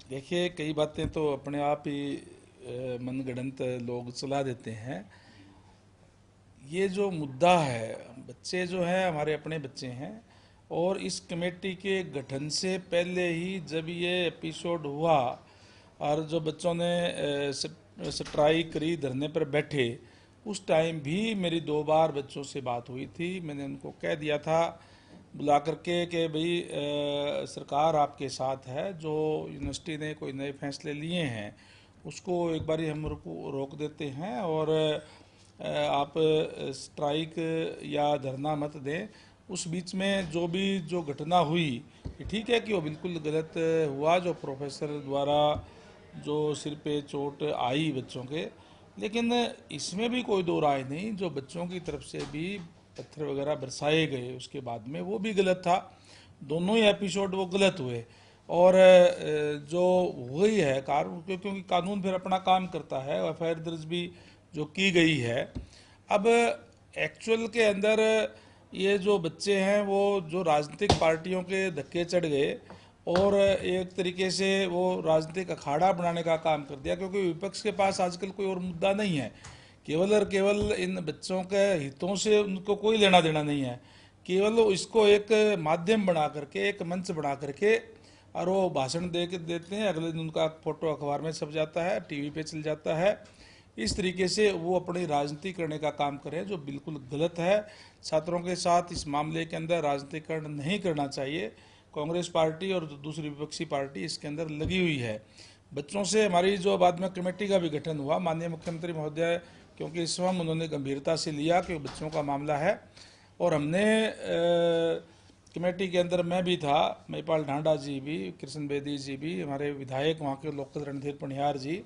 देखिए, कई बातें तो अपने आप ही मनगढ़ंत लोग चला देते हैं। ये जो मुद्दा है, बच्चे जो हैं हमारे अपने बच्चे हैं, और इस कमेटी के गठन से पहले ही जब ये एपिसोड हुआ और जो बच्चों ने स्ट्राइक करी, धरने पर बैठे, उस टाइम भी मेरी 2 बार बच्चों से बात हुई थी। मैंने उनको कह दिया था बुला करके कि भाई सरकार आपके साथ है, जो यूनिवर्सिटी ने कोई नए फैसले लिए हैं उसको एक बारी हम रोक देते हैं, और आप स्ट्राइक या धरना मत दें। उस बीच में जो घटना हुई, ये ठीक है कि वो बिल्कुल गलत हुआ, जो प्रोफेसर द्वारा जो सिर पे चोट आई बच्चों के, लेकिन इसमें भी कोई दो राय नहीं, जो बच्चों की तरफ से भी पत्थर वगैरह बरसाए गए उसके बाद में, वो भी गलत था। दोनों ही एपिसोड वो गलत हुए, और जो हुई है क्योंकि कानून फिर अपना काम करता है, एफआईआर दर्ज भी जो की गई है। अब एक्चुअल के अंदर ये जो बच्चे हैं वो जो राजनीतिक पार्टियों के धक्के चढ़ गए और एक तरीके से वो राजनीतिक अखाड़ा बनाने का काम कर दिया, क्योंकि विपक्ष के पास आजकल कोई और मुद्दा नहीं है। केवल और केवल इन बच्चों के हितों से उनको कोई लेना देना नहीं है, केवल इसको एक माध्यम बना करके, एक मंच बना करके, और वो भाषण दे के देते हैं, अगले दिन उनका फोटो अखबार में छप जाता है, टीवी पे चल जाता है। इस तरीके से वो अपनी राजनीति करने का काम कर रहे हैं, जो बिल्कुल गलत है। छात्रों के साथ इस मामले के अंदर राजनीतिकरण नहीं करना चाहिए। कांग्रेस पार्टी और दूसरी विपक्षी पार्टी इसके अंदर लगी हुई है। बच्चों से हमारी जो बाद में कमेटी का भी गठन हुआ, माननीय मुख्यमंत्री महोदय, क्योंकि इस समय उन्होंने गंभीरता से लिया कि बच्चों का मामला है, और हमने कमेटी के अंदर मैं भी था, महिपाल ढांडा जी भी, कृष्ण बेदी जी भी, हमारे विधायक वहाँ के लोकल रणधीर पनिहार जी,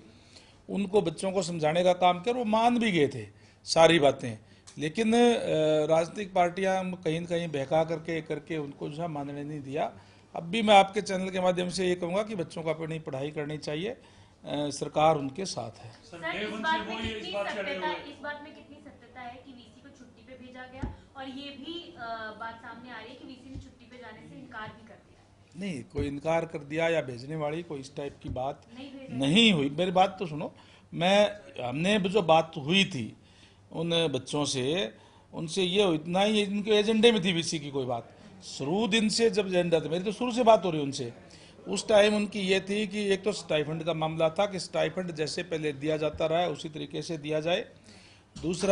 उनको बच्चों को समझाने का काम किया, वो मान भी गए थे सारी बातें। लेकिन राजनीतिक पार्टियां कहीं न कहीं बहका करके उनको जो है मानने नहीं दिया। अब भी मैं आपके चैनल के माध्यम से ये कहूँगा कि बच्चों को अपनी पढ़ाई करनी चाहिए, सरकार उनके साथ है। सर, इस बात में कितनी सत्यता है कि वीसी को छुट्टी पे भेजा गया, और ये भी बात सामने आ रही है कि वीसी ने छुट्टी पे जाने से इनकार भी कर दिया? नहीं, कोई इनकार कर दिया या भेजने वाली कोई इस टाइप की बात नहीं नहीं हुई। मेरी बात तो सुनो, हमने जो बात हुई थी उन बच्चों से, उनसे ये इतना ही इनके एजेंडे में थी वीसी की कोई बात। शुरू दिन से जब एजेंडा था, मेरी तो शुरू से बात हो रही उनसे, उस टाइम उनकी ये थी कि एक तो स्टाइफंड का मामला था कि स्टाइफंड जैसे पहले दिया जाता रहा है उसी तरीके से दिया जाए। दूसरा